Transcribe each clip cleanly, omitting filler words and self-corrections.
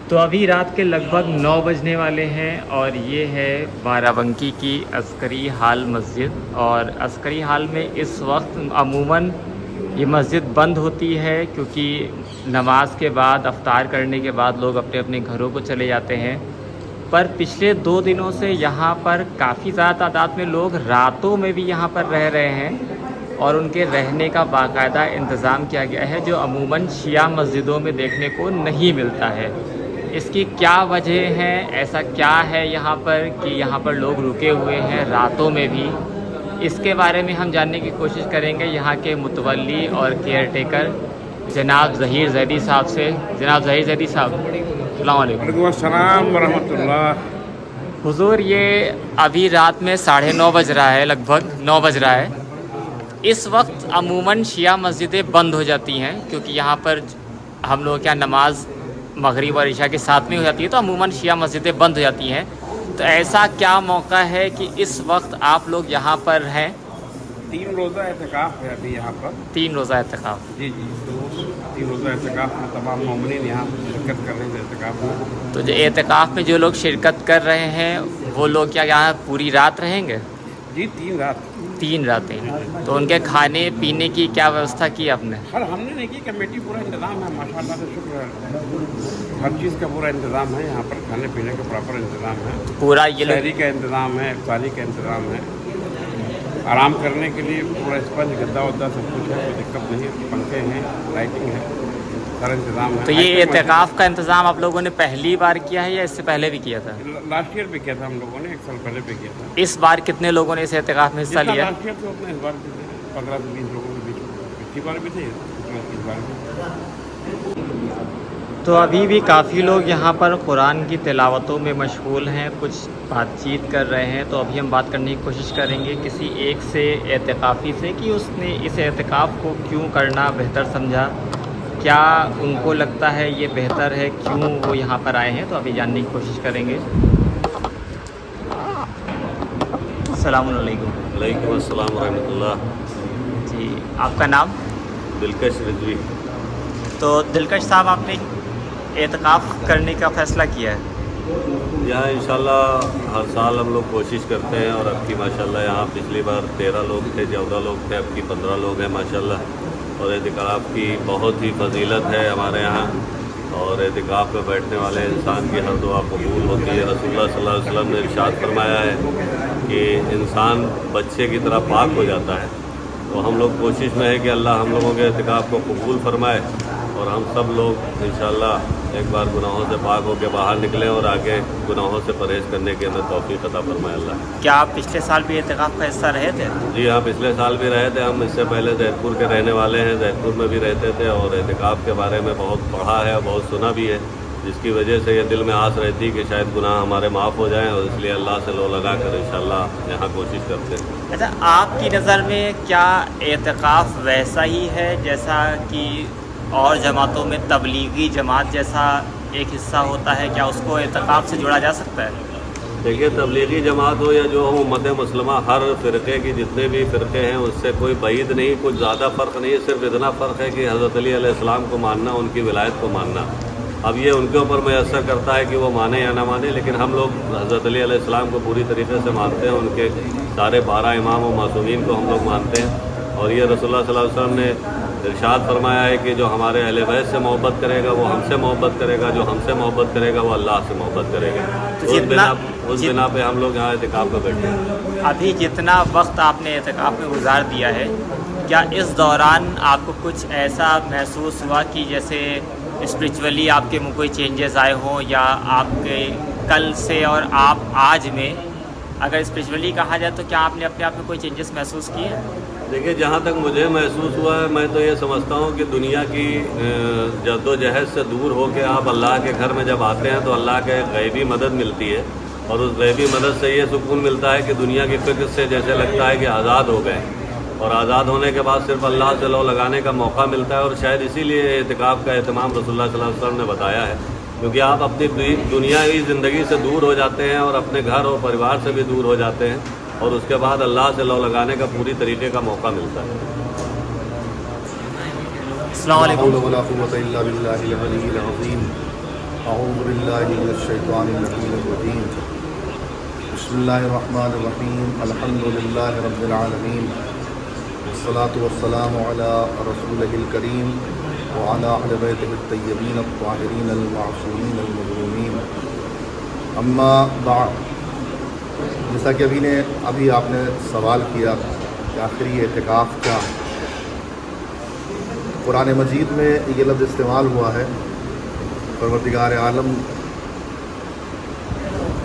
تو ابھی رات کے لگ بھگ 9 بجنے والے ہیں اور یہ ہے بارہ بنکی کی عسکری ہال مسجد. اور عسکری ہال میں اس وقت عموماً یہ مسجد بند ہوتی ہے کیونکہ نماز کے بعد افطار کرنے کے بعد لوگ اپنے اپنے گھروں کو چلے جاتے ہیں. پر پچھلے 2 دنوں سے یہاں پر کافی زیادہ تعداد میں لوگ راتوں میں بھی یہاں پر رہ رہے ہیں اور ان کے رہنے کا باقاعدہ انتظام کیا گیا ہے جو عموماً شیعہ مسجدوں میں دیکھنے کو نہیں ملتا ہے. اس کی کیا وجہ ہیں، ایسا کیا ہے یہاں پر کہ یہاں پر لوگ رکے ہوئے ہیں راتوں میں بھی، اس کے بارے میں ہم جاننے کی کوشش کریں گے یہاں کے متولی اور کیئر ٹیکر جناب ظہیر زیدی صاحب سے. جناب ظہیر زیدی صاحب السلام علیکم. وعلیکم السلام ورحمۃ اللہ. حضور، یہ ابھی رات میں 9:30 بج رہا ہے، لگ بھگ 9 بج رہا ہے. اس وقت عموماً شیعہ مسجدیں بند ہو جاتی ہیں کیونکہ یہاں پر ہم لوگ کیا نماز مغرب اور عشاء کے ساتھ میں ہو جاتی ہے تو عموماً شیعہ مسجدیں بند ہو جاتی ہیں. تو ایسا کیا موقع ہے کہ اس وقت آپ لوگ یہاں پر ہیں؟ 3 روزہ اعتکاف ہے ابھی یہاں پر. 3 روزہ اعتکاف. جی تو 3 روزہ اعتکاف میں تمام مومنین یہاں شرکت کر رہے ہیں اعتکاف میں. تو جو اعتکاف میں جو لوگ شرکت کر رہے ہیں وہ لوگ کیا یہاں پوری رات رہیں گے؟ جی 3 رات. 3 راتیں. تو ان کے کھانے پینے کی کیا ویوستھا کی آپ نے؟ سر ہم نے نہیں کی، کمیٹی پورا انتظام ہے ماشاء اللہ سے، شکر ہے. ہر چیز کا پورا انتظام ہے یہاں پر، کھانے پینے کا پراپر انتظام ہے. پورا یہ شہری کا انتظام ہے، افطاری کا انتظام ہے، آرام کرنے کے لیے پورا اسپنج گدا ودا سب کچھ ہے، کوئی دقت نہیں ہے. پنکھے ہیں، لائٹنگ ہے، سارا انتظام ہے. تو یہ اعتکاف کا انتظام آپ لوگوں نے پہلی بار کیا ہے یا اس سے پہلے بھی کیا تھا؟ لاسٹ ایئر بھی کیا تھا ہم لوگوں نے، 1 سال پہلے بھی کیا تھا. اس بار کتنے لوگوں نے اس اعتکاف میں حصہ لیا؟ لاسٹ ایئر تو اپنے اس بار بھی 15 سے 20 لوگوں کے بیچ میں، پچھلی بار بھی تھے، اس بار بھی. تو ابھی بھی کافی لوگ یہاں پر قرآن کی تلاوتوں میں مشغول ہیں، کچھ بات چیت کر رہے ہیں. تو ابھی ہم بات کرنے کی کوشش کریں گے کسی ایک سے اعتکافی سے کہ اس نے اس اعتکاف کو کیوں کرنا بہتر سمجھا، کیا ان کو لگتا ہے یہ بہتر ہے، کیوں وہ یہاں پر آئے ہیں. تو ابھی جاننے کی کوشش کریں گے. السلام علیکم. وعلیکم السلام ورحمۃ اللہ. جی، آپ کا نام؟ دلکش رضوی. تو دلکش صاحب، آپ نے اعتکاف کرنے کا فیصلہ کیا ہے؟ یہاں انشاءاللہ ہر سال ہم لوگ کوشش کرتے ہیں، اور اب کی ماشاءاللہ یہاں پچھلی بار 13 لوگ تھے، 14 لوگ تھے، اب کی 15 لوگ ہیں ماشاءاللہ. اور اعتکاف کی بہت ہی فضیلت ہے ہمارے یہاں، اور اعتکاف میں بیٹھنے والے انسان کی ہر دعا قبول ہوتی ہے. رسول اللہ صلی اللہ علیہ وسلم نے ارشاد فرمایا ہے کہ انسان بچے کی طرح پاک ہو جاتا ہے. تو ہم لوگ کوشش میں ہے کہ اللہ ہم لوگوں کے اعتکاف کو قبول فرمائے، اور ہم سب لوگ انشاءاللہ ایک بار گناہوں سے پاک ہو کے باہر نکلیں اور آگے گناہوں سے پرہیز کرنے کے اندر توفیق عطا فرمائے اللہ. کیا آپ پچھلے سال بھی اعتکاف کا حصہ رہے تھے؟ جی ہاں، پچھلے سال بھی رہے تھے. ہم اس سے پہلے زید پور کے رہنے والے ہیں، زید پور میں بھی رہتے تھے، اور اعتکاف کے بارے میں بہت پڑھا ہے اور بہت سنا بھی ہے، جس کی وجہ سے یہ دل میں آس رہتی کہ شاید گناہ ہمارے معاف ہو جائیں، اور اس لیے اللہ سے لو لگا کر انشاءاللہ یہاں کوشش کرتے ہیں. اچھا، آپ کی نظر میں کیا اعتکاف ویسا ہی ہے جیسا کہ اور جماعتوں میں تبلیغی جماعت جیسا ایک حصہ ہوتا ہے؟ کیا اس کو اعتکاف سے جوڑا جا سکتا ہے؟ دیکھیے، تبلیغی جماعت ہو یا جو ہو امت مسلمہ، ہر فرقے کی جتنے بھی فرقے ہیں اس سے کوئی بعید نہیں، کچھ زیادہ فرق نہیں ہے. صرف اتنا فرق ہے کہ حضرت علی علیہ السلام کو ماننا، ان کی ولایت کو ماننا. اب یہ ان کے اوپر میسر کرتا ہے کہ وہ مانیں یا نہ مانیں، لیکن ہم لوگ حضرت علی علیہ السلام کو پوری طریقے سے مانتے ہیں. ان کے سارے 12 امام و معصومین کو ہم لوگ مانتے ہیں. اور یہ رسول اللہ صلی اللہ علیہ وسلم نے ارشاد فرمایا ہے کہ جو ہمارے اہل بیت سے محبت کرے گا وہ ہم سے محبت کرے گا، جو ہم سے محبت کرے گا وہ اللہ سے محبت کرے گا. اس بنا پہ ہم لوگ یہاں اعتکاف میں بیٹھے ہیں. ابھی جتنا وقت آپ نے اعتکاف میں گزار دیا ہے، کیا اس دوران آپ کو کچھ ایسا محسوس ہوا کہ جیسے اسپریچولی آپ کے میں کوئی چینجز آئے ہوں، یا آپ کے کل سے اور آپ آج میں اگر اسپریچولی کہا جائے تو کیا آپ نے اپنے آپ میں کوئی چینجز محسوس کیے ہیں؟ دیکھیے، جہاں تک مجھے محسوس ہوا ہے، میں تو یہ سمجھتا ہوں کہ دنیا کی جد و جہد سے دور ہو کے آپ اللہ کے گھر میں جب آتے ہیں تو اللہ کے غیبی مدد ملتی ہے، اور اس غیبی مدد سے یہ سکون ملتا ہے کہ دنیا کی فکر سے جیسے لگتا ہے کہ آزاد ہو گئے، اور آزاد ہونے کے بعد صرف اللہ سے لو لگانے کا موقع ملتا ہے. اور شاید اسی لیے اعتکاف کا اہتمام رسول اللہ صلی اللہ علیہ وسلم نے بتایا ہے، کیونکہ آپ اپنی دنیاوی زندگی سے دور ہو جاتے ہیں اور اپنے گھر اور پریوار سے بھی دور ہو جاتے ہیں، اور اس کے بعد اللہ سے لو لگانے کا پوری طریقے کا موقع ملتا ہے. السلام علیکم. أعوذ بالله من الشيطان الرجيم بسم الله الرحمن الرحيم الحمد لله رب العالمين والصلاة والسلام على رسوله الكريم وعلى أهل بيته الطيبين الطاهرين المعصومين المظلومين اما بعد. جیسا کہ ابھی آپ نے سوال کیا کہ آخر یہ اعتکاف کیا ہے. قرآن مجید میں یہ لفظ استعمال ہوا ہے. پروردگار عالم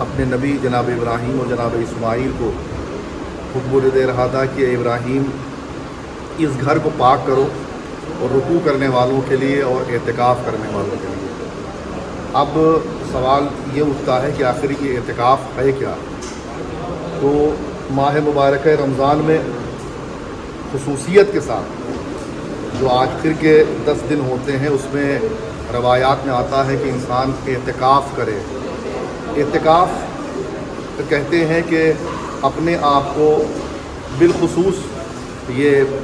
اپنے نبی جناب ابراہیم اور جناب اسماعیل کو حکم دے رہا تھا کہ اے ابراہیم اس گھر کو پاک کرو اور رکوع کرنے والوں کے لیے اور اعتکاف کرنے والوں کے لیے. اب سوال یہ اٹھتا ہے کہ آخر یہ اعتکاف ہے کیا. تو ماہ مبارکہ رمضان میں خصوصیت کے ساتھ جو آخر کے 10 دن ہوتے ہیں اس میں روایات میں آتا ہے کہ انسان اعتکاف کرے. اعتکاف کہتے ہیں کہ اپنے آپ کو بالخصوص یہ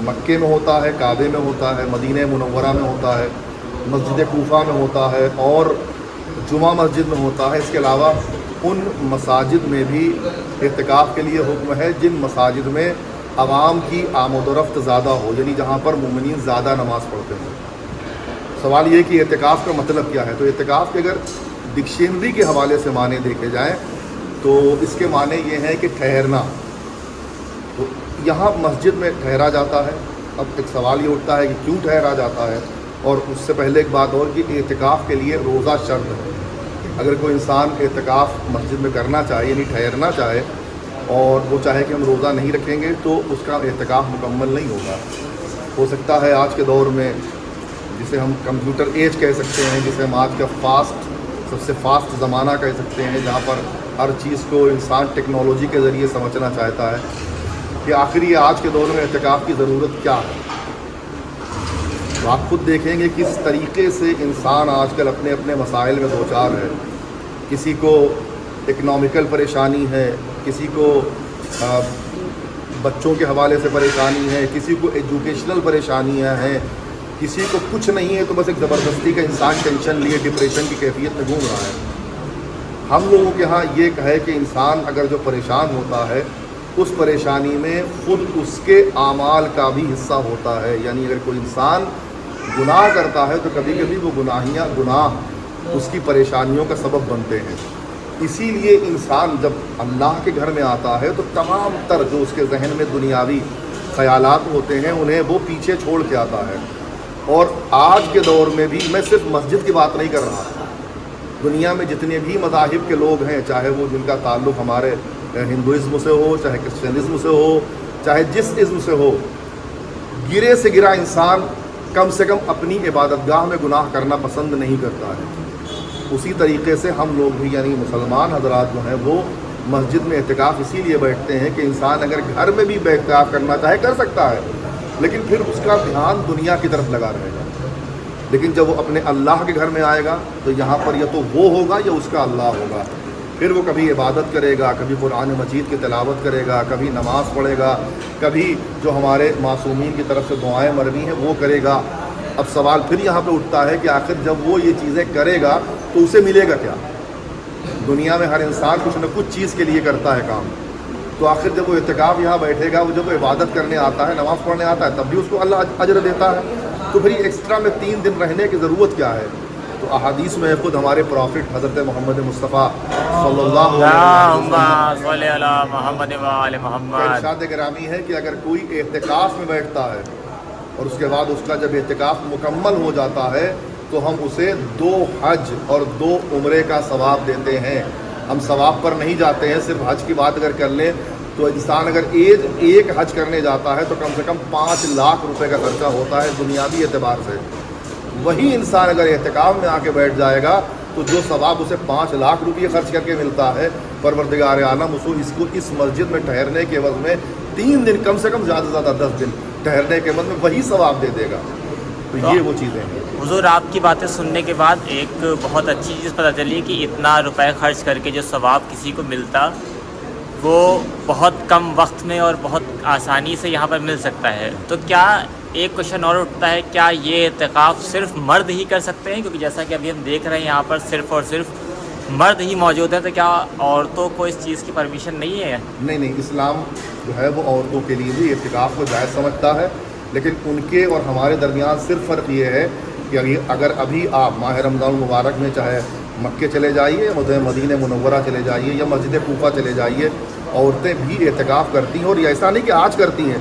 مکے میں ہوتا ہے, کعبے میں ہوتا ہے, مدینہ منورہ میں ہوتا ہے, مسجد کوفہ میں ہوتا ہے اور جمعہ مسجد میں ہوتا ہے. اس کے علاوہ ان مساجد میں بھی اعتکاف کے لیے حکم ہے جن مساجد میں عوام کی آمد و رفت زیادہ ہو, یعنی جہاں پر مومنین زیادہ نماز پڑھتے ہیں. سوال یہ کہ اعتکاف کا مطلب کیا ہے. تو اعتکاف کے اگر ڈکشنری کے حوالے سے معنی دیکھے جائیں تو اس کے معنی یہ ہیں کہ ٹھہرنا. تو یہاں مسجد میں ٹھہرا جاتا ہے. اب ایک سوال یہ اٹھتا ہے کہ کیوں ٹھہرا جاتا ہے, اور اس سے پہلے ایک بات اور کہ اعتکاف کے لیے روزہ شرط ہے. اگر کوئی انسان اعتکاف مسجد میں کرنا چاہے یعنی ٹھہرنا چاہے اور وہ چاہے کہ ہم روزہ نہیں رکھیں گے تو اس کا اعتکاف مکمل نہیں ہوگا. ہو سکتا ہے آج کے دور میں جسے ہم کمپیوٹر ایج کہہ سکتے ہیں, جسے ہم آج کا سب سے فاسٹ زمانہ کہہ سکتے ہیں, جہاں پر ہر چیز کو انسان ٹیکنالوجی کے ذریعے سمجھنا چاہتا ہے کہ آخر یہ آج کے دور میں اعتکاف کی ضرورت کیا ہے. تو آپ خود دیکھیں گے کس طریقے سے انسان آج کل اپنے اپنے مسائل میں دوچار ہے. کسی کو اکنامیکل پریشانی ہے, کسی کو بچوں کے حوالے سے پریشانی ہے, کسی کو ایجوکیشنل پریشانیاں ہیں, کسی کو کچھ نہیں ہے تو بس ایک زبردستی کا انسان ٹینشن لیے ڈپریشن کی کیفیت میں گھوم رہا ہے. ہم لوگوں کے ہاں یہ ہے کہ انسان اگر جو پریشان ہوتا ہے اس پریشانی میں خود اس کے اعمال کا بھی حصہ ہوتا ہے. یعنی اگر کوئی انسان گناہ کرتا ہے تو کبھی کبھی وہ گناہ اس کی پریشانیوں کا سبب بنتے ہیں. اسی لیے انسان جب اللہ کے گھر میں آتا ہے تو تمام تر جو اس کے ذہن میں دنیاوی خیالات ہوتے ہیں انہیں وہ پیچھے چھوڑ کے آتا ہے. اور آج کے دور میں بھی میں صرف مسجد کی بات نہیں کر رہا, دنیا میں جتنے بھی مذاہب کے لوگ ہیں, چاہے وہ جن کا تعلق ہمارے ہندوازم سے ہو, چاہے کرسچنزم سے ہو, چاہے جس ازم سے ہو, گرے سے گرا انسان کم سے کم اپنی عبادت گاہ میں گناہ کرنا پسند نہیں کرتا ہے. اسی طریقے سے ہم لوگ بھی یعنی مسلمان حضرات جو ہیں وہ مسجد میں اعتکاف اسی لیے بیٹھتے ہیں کہ انسان اگر گھر میں بھی اعتکاف کرنا چاہے کر سکتا ہے, لیکن پھر اس کا دھیان دنیا کی طرف لگا رہے گا. لیکن جب وہ اپنے اللہ کے گھر میں آئے گا تو یہاں پر یا تو وہ ہوگا یا اس کا اللہ ہوگا. پھر وہ کبھی عبادت کرے گا, کبھی قرآن مجید کی تلاوت کرے گا, کبھی نماز پڑھے گا, کبھی جو ہمارے معصومین کی طرف سے دعائیں مروی ہیں وہ کرے گا. اب سوال پھر یہاں پہ اٹھتا ہے کہ آخر جب وہ یہ چیزیں کرے گا تو اسے ملے گا کیا. دنیا میں ہر انسان کچھ نہ کچھ چیز کے لیے کرتا ہے کام. تو آخر جب وہ اعتکاف یہاں بیٹھے گا, وہ جب عبادت کرنے آتا ہے, نماز پڑھنے آتا ہے, تب بھی اس کو اللہ اجر دیتا ہے. تو پھر یہ ایکسٹرا میں 3 دن رہنے کی ضرورت کیا ہے. تو احادیث میں خود ہمارے پروفٹ حضرت محمد مصطفیٰ صلی اللہ علیہ وسلم کا ارشاد گرامی ہے کہ اگر کوئی اعتکاف میں بیٹھتا ہے اور اس کے بعد اس کا جب اعتکاف مکمل ہو جاتا ہے تو ہم اسے 2 حج اور 2 عمرے کا ثواب دیتے ہیں. ہم ثواب پر نہیں جاتے ہیں. صرف حج کی بات اگر کر لیں تو انسان اگر ایک حج کرنے جاتا ہے تو کم سے کم 5 لاکھ روپے کا خرچہ ہوتا ہے دنیاوی اعتبار سے. وہی انسان اگر اعتکاف میں آ کے بیٹھ جائے گا تو جو ثواب اسے 5 لاکھ روپے خرچ کر کے ملتا ہے, پروردگار عالم اس کو اس مسجد میں ٹھہرنے کے عوض میں 3 دن کم سے کم زیادہ سے زیادہ 10 دن ٹھہرنے کے عوض میں وہی ثواب دے دے گا. تو یہ وہ چیزیں ہیں. حضور آپ کی باتیں سننے کے بعد ایک بہت اچھی چیز پتہ چلی کہ اتنا روپے خرچ کر کے جو ثواب کسی کو ملتا وہ بہت کم وقت میں اور بہت آسانی سے یہاں پر مل سکتا ہے. تو کیا ایک کوشچن اور اٹھتا ہے، کیا یہ اعتکاف صرف مرد ہی کر سکتے ہیں؟ کیونکہ جیسا کہ ابھی ہم دیکھ رہے ہیں یہاں پر صرف اور صرف مرد ہی موجود ہیں، تو کیا عورتوں کو اس چیز کی پرمیشن نہیں ہے؟ نہیں، اسلام جو ہے وہ عورتوں کے لیے بھی اعتکاف کو جائز سمجھتا ہے، لیکن ان کے اور ہمارے درمیان صرف فرق یہ ہے کہ اگر ابھی آپ ماہ رمضان المبارک میں چاہے مکے چلے جائیے، مدینہ منورہ چلے جائیے یا مسجد کوفہ چلے جائیے، عورتیں بھی اعتکاف کرتی ہیں، اور یہ ایسا نہیں کہ آج کرتی ہیں،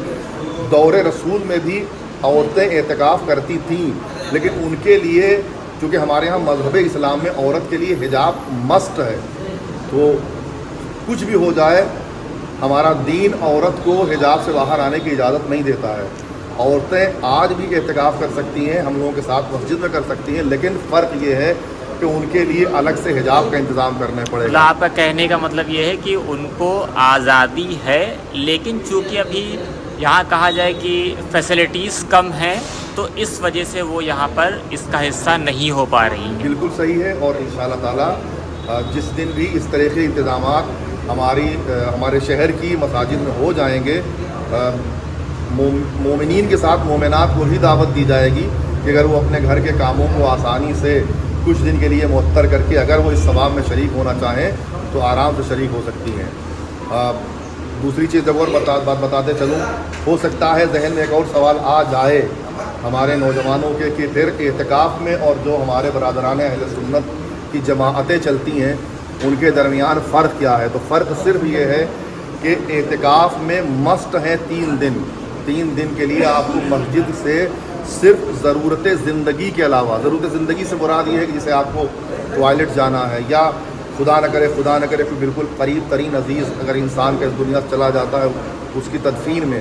دور رسول میں بھی عورتیں اعتکاف کرتی تھیں، لیکن ان کے لیے چونکہ ہمارے ہاں مذہب اسلام میں عورت کے لیے حجاب مسٹ ہے، تو کچھ بھی ہو جائے ہمارا دین عورت کو حجاب سے باہر آنے کی اجازت نہیں دیتا ہے۔ عورتیں آج بھی اعتکاف کر سکتی ہیں، ہم لوگوں کے ساتھ مسجد میں کر سکتی ہیں، لیکن فرق یہ ہے کہ ان کے لیے الگ سے حجاب کا انتظام کرنا پڑے گا۔ آپ کا کہنے کا مطلب یہ ہے کہ ان کو آزادی ہے، لیکن چونکہ ابھی یہاں کہا جائے کہ فیسلٹیز کم ہیں، تو اس وجہ سے وہ یہاں پر اس کا حصہ نہیں ہو پا رہی ہیں۔ بالکل صحیح ہے، اور انشاءاللہ تعالی جس دن بھی اس طرح کے انتظامات ہمارے شہر کی مساجد میں ہو جائیں گے، مومنین کے ساتھ مومنات کو بھی دعوت دی جائے گی کہ اگر وہ اپنے گھر کے کاموں کو آسانی سے کچھ دن کے لیے معطل کر کے اگر وہ اس ثواب میں شریک ہونا چاہیں تو آرام سے شریک ہو سکتی ہیں۔ دوسری چیز اور بات بتاتے چلوں، ہو سکتا ہے ذہن میں ایک اور سوال آ جائے ہمارے نوجوانوں کے کہ پھر اعتکاف میں اور جو ہمارے برادران اہل سنت کی جماعتیں چلتی ہیں ان کے درمیان فرق کیا ہے؟ تو فرق صرف یہ ہے کہ اعتکاف میں مسٹ ہیں 3 دن، 3 دن کے لیے آپ کو مسجد سے صرف ضرورت زندگی کے علاوہ، ضرورت زندگی سے مراد یہ ہے کہ جسے آپ کو ٹوائلٹ جانا ہے یا خدا نہ کرے کوئی بالکل قریب ترین عزیز اگر انسان کے دنیا سے چلا جاتا ہے اس کی تدفین میں،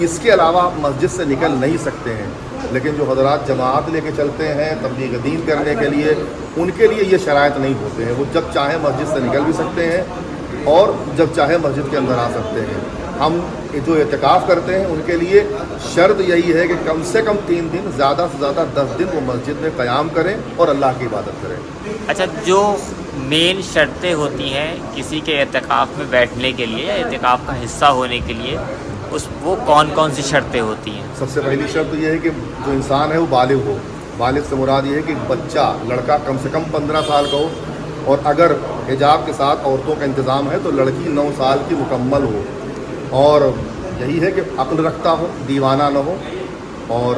اس کے علاوہ آپ مسجد سے نکل نہیں سکتے ہیں۔ لیکن جو حضرات جماعت لے کے چلتے ہیں تبلیغ دین کرنے کے لیے، ان کے لیے یہ شرائط نہیں ہوتے ہیں، وہ جب چاہیں مسجد سے نکل بھی سکتے ہیں اور جب چاہے مسجد کے اندر آ سکتے ہیں۔ ہم جو اعتکاف کرتے ہیں ان کے لیے شرط یہی ہے کہ کم سے کم 3 دن، زیادہ سے زیادہ 10 دن وہ مسجد میں قیام کریں اور اللہ کی عبادت کریں۔ اچھا، جو مین شرطیں ہوتی ہیں کسی کے اعتکاف میں بیٹھنے کے لیے یا اعتکاف کا حصہ ہونے کے لیے، وہ کون کون سی شرطیں ہوتی ہیں؟ سب سے پہلی شرط یہ ہے کہ جو انسان ہے وہ بالغ ہو۔ بالغ سے مراد یہ ہے کہ بچہ، لڑکا کم سے کم 15 سال کا ہو، اور اگر حجاب کے ساتھ عورتوں کا انتظام ہے تو لڑکی 9 سال کی مکمل ہو، اور یہی ہے کہ عقل رکھتا ہو، دیوانہ نہ ہو، اور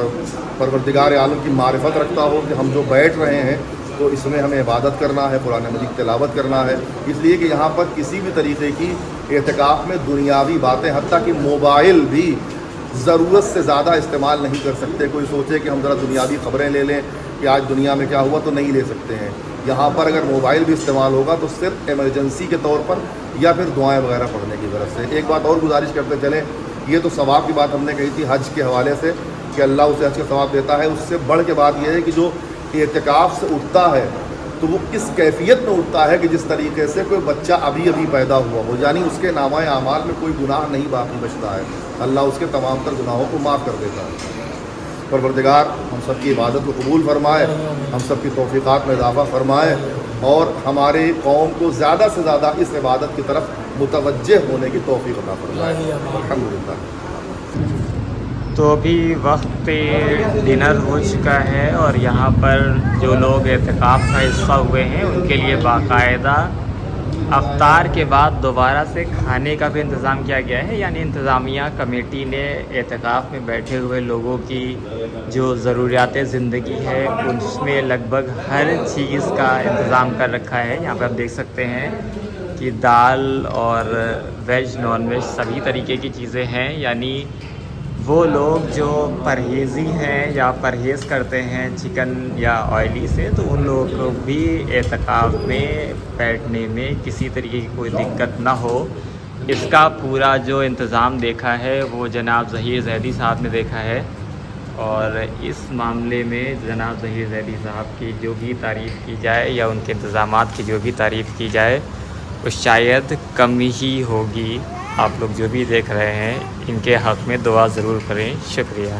پروردگار عالم کی معرفت رکھتا ہو کہ ہم جو بیٹھ رہے ہیں تو اس میں ہمیں عبادت کرنا ہے، قرآن مجید تلاوت کرنا ہے، اس لیے کہ یہاں پر کسی بھی طریقے کی اعتکاف میں دنیاوی باتیں، حتیٰ کہ موبائل بھی ضرورت سے زیادہ استعمال نہیں کر سکتے۔ کوئی سوچے کہ ہم ذرا دنیاوی خبریں لے لیں کہ آج دنیا میں کیا ہوا، تو نہیں لے سکتے ہیں۔ یہاں پر اگر موبائل بھی استعمال ہوگا تو صرف ایمرجنسی کے طور پر یا پھر دعائیں وغیرہ پڑھنے کی غرض سے۔ ایک بات اور گزارش کرتے چلیں، یہ تو ثواب کی بات ہم نے کہی تھی حج کے حوالے سے کہ اللہ اسے حج کا ثواب دیتا ہے، اس سے بڑھ کے بات یہ ہے کہ جو اعتکاف سے اٹھتا ہے تو وہ کس کیفیت میں اٹھتا ہے کہ جس طریقے سے کوئی بچہ ابھی قیدا ہوا ہو، یعنی اس کے نامہ اعمال میں کوئی گناہ نہیں باقی بچتا ہے، اللہ اس کے تمام تر گناہوں کو معاف کر دیتا ہے۔ پروردگار ہم سب کی عبادت کو قبول فرمائے، ہم سب کی توفیقات میں اضافہ فرمائے، اور ہمارے قوم کو زیادہ سے زیادہ اس عبادت کی طرف متوجہ ہونے کی توفیق عطا فرمائے۔ الحمدللہ۔ تو ابھی وقت ڈنر ہو چکا ہے، اور یہاں پر جو لوگ اعتکاف کا حصہ ہوئے ہیں ان کے لیے باقاعدہ افطار کے بعد دوبارہ سے کھانے کا بھی انتظام کیا گیا ہے، یعنی انتظامیہ کمیٹی نے اعتکاف میں بیٹھے ہوئے لوگوں کی جو ضروریات زندگی ہے اس میں لگ بھگ ہر چیز کا انتظام کر رکھا ہے۔ یہاں پہ آپ دیکھ سکتے ہیں کہ دال اور ویج نان ویج سبھی طریقے کی چیزیں ہیں، یعنی وہ لوگ جو پرہیزی ہیں یا پرہیز کرتے ہیں چکن یا آئلی سے، تو ان لوگوں کو بھی اعتکاف میں بیٹھنے میں کسی طریقے کی کوئی دقت نہ ہو، اس کا پورا جو انتظام دیکھا ہے وہ جناب ظہیر زیدی صاحب نے دیکھا ہے، اور اس معاملے میں جناب ظہیر زیدی صاحب کی جو بھی تعریف کی جائے یا ان کے انتظامات کی جو بھی تعریف کی جائے وہ شاید کم ہی ہوگی۔ آپ لوگ جو بھی دیکھ رہے ہیں ان کے حق میں دعا ضرور کریں۔ شکریہ۔